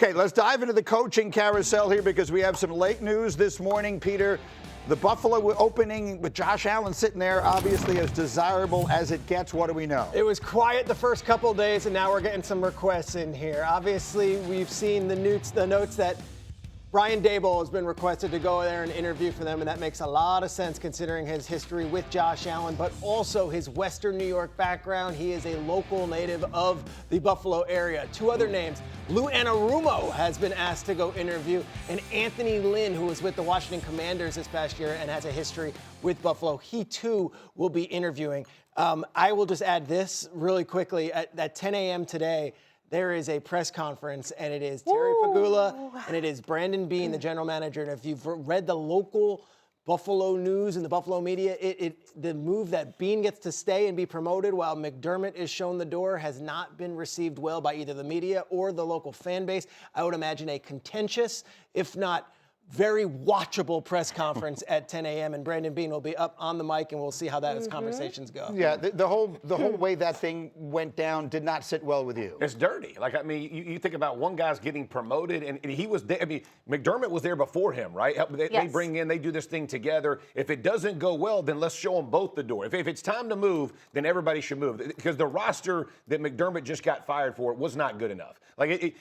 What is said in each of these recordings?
Okay, let's dive into the coaching carousel here because we have some late news this morning, Peter. The Buffalo opening with Josh Allen sitting there, obviously as desirable as it gets. What do we know? It was quiet the first couple of days, and now we're getting some requests in here. Obviously, we've seen the notes that Brian Daboll has been requested to go there and interview for them, and that makes a lot of sense considering his history with Josh Allen, but also his Western New York background. He is a local native of the Buffalo area. Two other names. Lou Anarumo has been asked to go interview, and Anthony Lynn, who was with the Washington Commanders this past year and has a history with Buffalo, he too will be interviewing. I will just add this really quickly. At 10 a.m. today, there is a press conference, and it is Terry Pegula, and it is Brandon Beane, the general manager. And if you've read the local Buffalo news and the Buffalo media, the move that Beane gets to stay and be promoted while McDermott is shown the door has not been received well by either the media or the local fan base. I would imagine a contentious, if not very watchable press conference at 10 a.m. and Brandon Beane will be up on the mic, and we'll see how those conversations go. Yeah, the whole way that thing went down did not sit well with you. It's dirty. Like, I mean, you think about one guy's getting promoted, and he was there. I mean, McDermott was there before him, right? They bring in, they do this thing together. If it doesn't go well, then let's show them both the door. If it's time to move, then everybody should move, because the roster that McDermott just got fired for was not good enough. Like,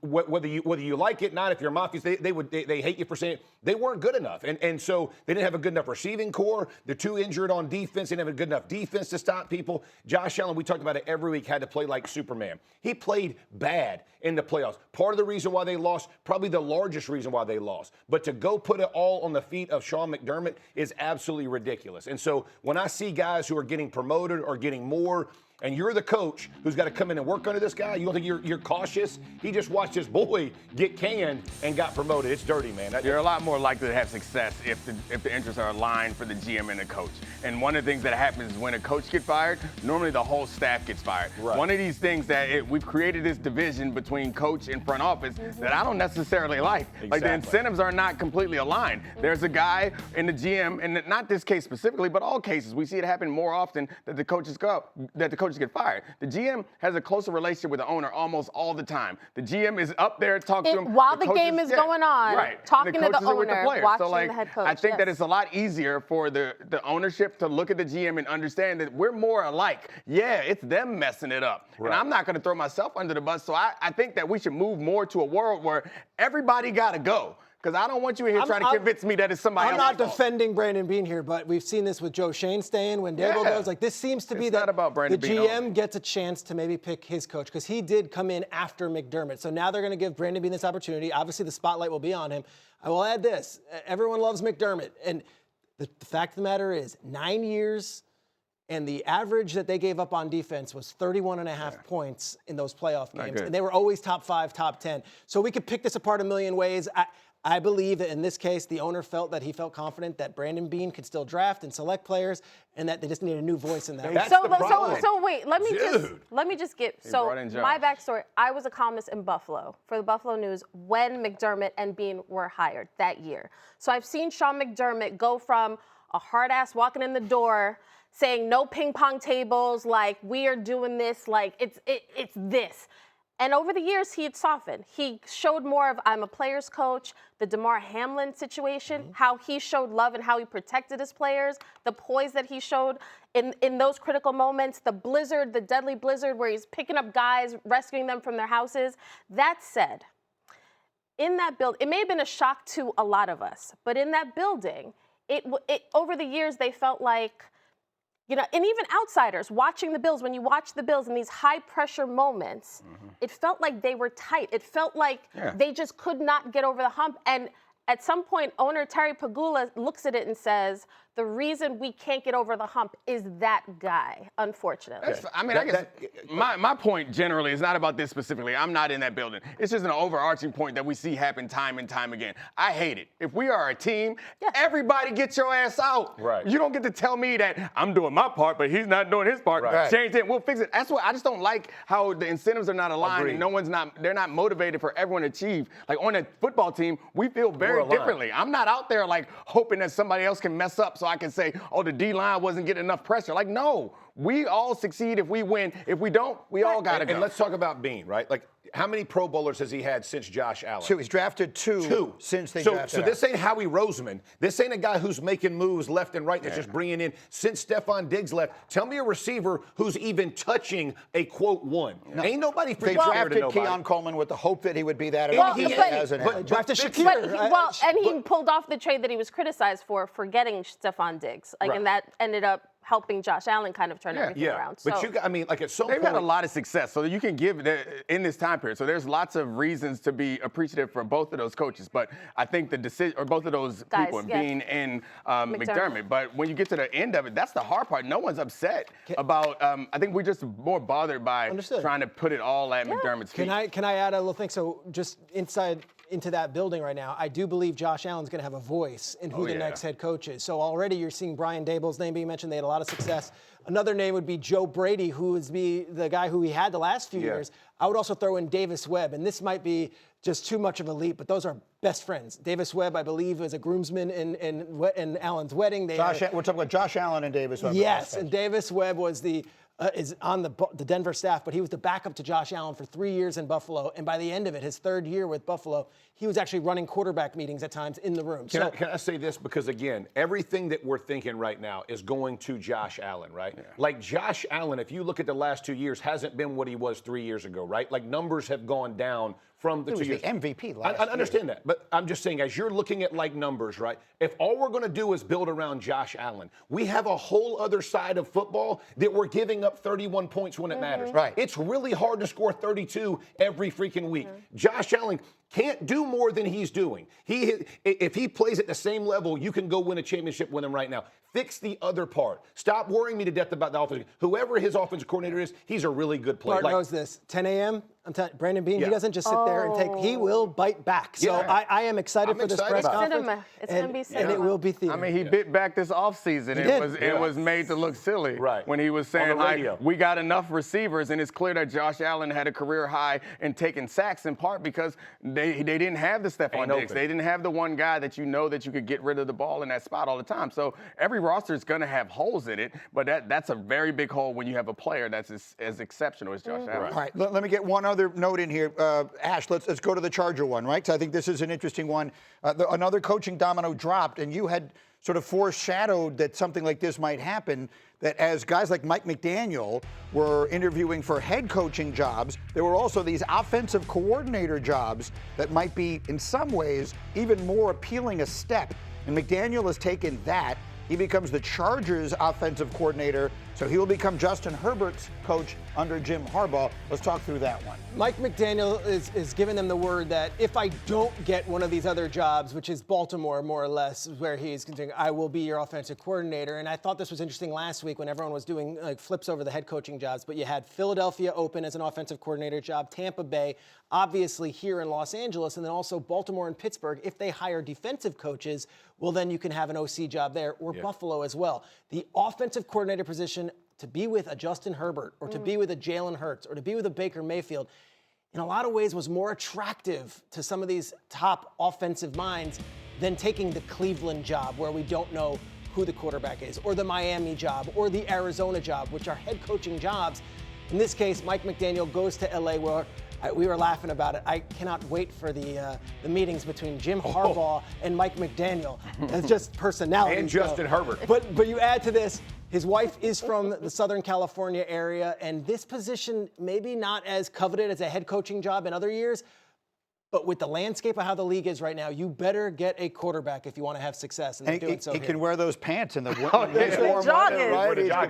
whether you like it or not, if you're Mafias, they hate you for saying it. They weren't good enough. And so they didn't have a good enough receiving core. They're too injured on defense. They didn't have a good enough defense to stop people. Josh Allen, we talked about it every week, had to play like Superman. He played bad in the playoffs. Part of the reason why they lost, probably the largest reason why they lost. But to go put it all on the feet of Sean McDermott is absolutely ridiculous. And so when I see guys who are getting promoted or getting more, and you're the coach who's got to come in and work under this guy, you don't think you're cautious? He just watched his boy get canned and got promoted. It's dirty, man. You're a lot more likely to have success if the interests are aligned for the GM and the coach. And one of the things that happens when a coach gets fired, normally the whole staff gets fired. Right. One of these things that we've created this division between coach and front office that I don't necessarily like. Exactly. Like, the incentives are not completely aligned. There's a guy in the GM, and not this case specifically, but all cases, we see it happen more often that the coaches get fired. The GM has a closer relationship with the owner almost all the time. The GM is up there talking to him while the game is going on, right, talking to the owner, watching so, like, the head coach. I think that it's a lot easier for the ownership to look at the GM and understand that we're more alike. Yeah, it's them messing it up. Right. And I'm not going to throw myself under the bus, so I think that we should move more to a world where everybody got to go. Because I don't want you in here trying to convince me that it's somebody else. I'm not defending Brandon Beane here, but we've seen this with Joe Shane staying when Daboll goes. Like, this seems to be that the GM gets a chance to maybe pick his coach, because he did come in after McDermott. So now they're going to give Brandon Beane this opportunity. Obviously, the spotlight will be on him. I will add this. Everyone loves McDermott. And the fact of the matter is, 9 years, and the average that they gave up on defense was 31.5 points in those playoff games. And they were always top 5, top 10. So we could pick this apart a million ways. I believe that in this case, the owner felt confident that Brandon Beane could still draft and select players, and that they just needed a new voice in that. So wait, let me just get my backstory. I was a columnist in Buffalo for the Buffalo News when McDermott and Beane were hired that year. So I've seen Sean McDermott go from a hard ass walking in the door saying no ping pong tables, like we are doing this, like it's this. And over the years, he had softened. He showed more of, I'm a player's coach, the DeMar Hamlin situation, how he showed love and how he protected his players, the poise that he showed in those critical moments, the blizzard, the deadly blizzard where he's picking up guys, rescuing them from their houses. That said, in that building, it may have been a shock to a lot of us, but in that building, over the years, they felt like, you know, and even outsiders watching the Bills, when you watch the Bills in these high-pressure moments, it felt like they were tight. It felt like they just could not get over the hump. And at some point, owner Terry Pegula looks at it and says, the reason we can't get over the hump is that guy, unfortunately. I mean, I guess my point generally is not about this specifically. I'm not in that building. It's just an overarching point that we see happen time and time again. I hate it. If we are a team, everybody get your ass out. Right. You don't get to tell me that I'm doing my part, but he's not doing his part. Right. Change it. We'll fix it. That's what I just don't like, how the incentives are not aligned. Agreed. And they're not motivated for everyone to achieve. Like, on a football team, we feel very differently. I'm not out there like hoping that somebody else can mess up so I can say, oh, the D-line wasn't getting enough pressure. Like, no, we all succeed if we win. If we don't, we all got to go. And let's talk about Beane, right? Like, How many Pro Bowlers has he had since Josh Allen? 2. He's drafted two since they drafted So this ain't Howie Roseman. This ain't a guy who's making moves left and right that's just bringing in. Since Stephon Diggs left, tell me a receiver who's even touching a, quote, 1. No. Ain't nobody They drafted Keon Coleman with the hope that he would be that. Drafted Shakir. And he pulled off the trade that he was criticized for getting Stephon Diggs. And that ended up helping Josh Allen kind of turn everything around. So. But you got, I mean, like at some point. They've had a lot of success, so you can give in this time period. So there's lots of reasons to be appreciative for both of those coaches. But I think the decision, or both of those people, Beane and McDermott. But when you get to the end of it, that's the hard part. No one's upset about, I think we're just more bothered by trying to put it all at McDermott's feet. Can I add a little thing? So just into that building right now, I do believe Josh Allen's going to have a voice in who the next head coach is. So already you're seeing Brian Daboll's name being mentioned. They had a lot of success. Another name would be Joe Brady, who would be the guy who he had the last few years. I would also throw in Davis Webb, and this might be just too much of a leap, but those are best friends. Davis Webb, I believe, was a groomsman in Allen's wedding. We're talking about Josh Allen and Davis Webb. Yes, and Davis Webb was is on the Denver staff, but he was the backup to Josh Allen for 3 years in Buffalo. And by the end of it, his 3rd year with Buffalo, he was actually running quarterback meetings at times in the room. Can I say this? Because, again, everything that we're thinking right now is going to Josh Allen, right? Yeah. Like, Josh Allen, if you look at the last 2 years, hasn't been what he was 3 years ago, right? Like, numbers have gone down from the 2 years. The MVP last year. I understand that, but I'm just saying, as you're looking at like numbers, right? If all we're going to do is build around Josh Allen, we have a whole other side of football that we're giving up 31 points when it matters. Right. It's really hard to score 32 every freaking week. Josh Allen can't do more than he's doing. If he plays at the same level, you can go win a championship with him right now. Fix the other part. Stop worrying me to death about the offense. Whoever his offensive coordinator is, he's a really good player. Bart knows this. 10 a.m., I'm telling you, Brandon Beane, he doesn't just sit there and take, he will bite back. So I am excited for this press conference. It's going to be cinema. And it will be theater. I mean, he bit back this offseason. It was made to look silly when he was saying, like, we got enough receivers, and it's clear that Josh Allen had a career high in taking sacks in part because they didn't have the Stephon Diggs. They didn't have the one guy that you know that you could get rid of the ball in that spot all the time. So every roster is going to have holes in it, but that's a very big hole when you have a player that's as exceptional as Josh Allen. All right, let me get one other note in here. Ash, let's go to the Charger one, right? So I think this is an interesting one. Another coaching domino dropped, and you had sort of foreshadowed that something like this might happen, that as guys like Mike McDaniel were interviewing for head coaching jobs, there were also these offensive coordinator jobs that might be, in some ways, even more appealing a step. And McDaniel has taken that. He becomes the Chargers offensive coordinator, so he will become Justin Herbert's coach under Jim Harbaugh. Let's talk through that one. Mike McDaniel is giving them the word that if I don't get one of these other jobs, which is Baltimore more or less, where he's continuing, I will be your offensive coordinator. And I thought this was interesting last week when everyone was doing like flips over the head coaching jobs, but you had Philadelphia open as an offensive coordinator job, Tampa Bay, obviously here in Los Angeles, and then also Baltimore and Pittsburgh. If they hire defensive coaches, well, then you can have an OC job there, or Buffalo as well. The offensive coordinator position, to be with a Justin Herbert or to be with a Jalen Hurts or to be with a Baker Mayfield, in a lot of ways was more attractive to some of these top offensive minds than taking the Cleveland job where we don't know who the quarterback is, or the Miami job, or the Arizona job, which are head coaching jobs. In this case, Mike McDaniel goes to LA where we were laughing about it. I cannot wait for the meetings between Jim Harbaugh and Mike McDaniel. That's just personality. And Justin Herbert. But you add to this, his wife is from the Southern California area, and this position maybe not as coveted as a head coaching job in other years, but with the landscape of how the league is right now, you better get a quarterback if you want to have success. And they're doing so he here. can wear those pants in the joggers.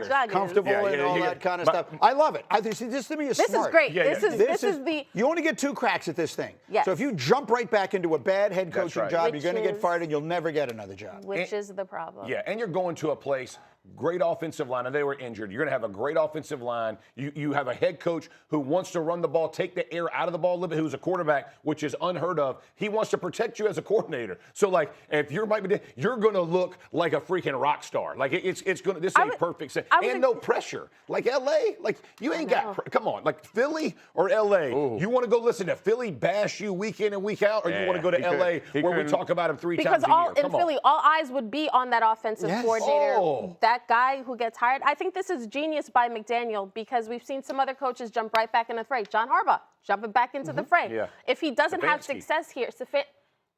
Right? Comfortable and all that kind of stuff. I love it. This to me is smart. This is great. This is the. You only get 2 cracks at this thing. Yes. So if you jump right back into a bad head coaching job, you're going to get fired and you'll never get another job. Which is the problem. Yeah, and you're going to a place. Great offensive line, and they were injured. You're going to have a great offensive line. You have a head coach who wants to run the ball, take the air out of the ball a little bit, who's a quarterback, which is unheard of. He wants to protect you as a coordinator. So, like, if you're Mike McDaniel, you're going to look like a freaking rock star. Like, it's going to, this ain't perfect. And no pressure. Like, L.A., like, you ain't got, come on. Like, Philly or L.A., you want to go listen to Philly bash you week in and week out, or you want to go to L.A. where we talk about him 3 times a year? Because in Philly, all eyes would be on that offensive coordinator. that guy who gets hired. I think this is genius by McDaniel because we've seen some other coaches jump right back in the fray. John Harbaugh jumping back into the fray. Yeah. If he doesn't have success here,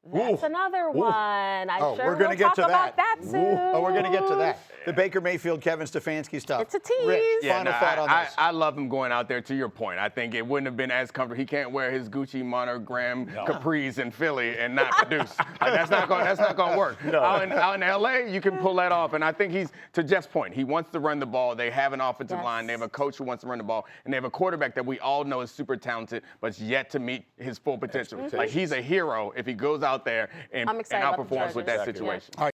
that's another one. I'm sure we'll talk about that soon. Oh, we're going to get to that. The Baker Mayfield, Kevin Stefanski stuff. It's a tease. Rich, Yeah, final thought on this. I love him going out there, to your point. I think it wouldn't have been as comfortable. He can't wear his Gucci monogram capris in Philly and not produce. That's not going to work. No. Out in LA, you can pull that off. And I think he's, to Jeff's point, he wants to run the ball. They have an offensive line. They have a coach who wants to run the ball. And they have a quarterback that we all know is super talented, but is yet to meet his full potential. Like, he's a hero if he goes out there and outperforms with that situation. All right.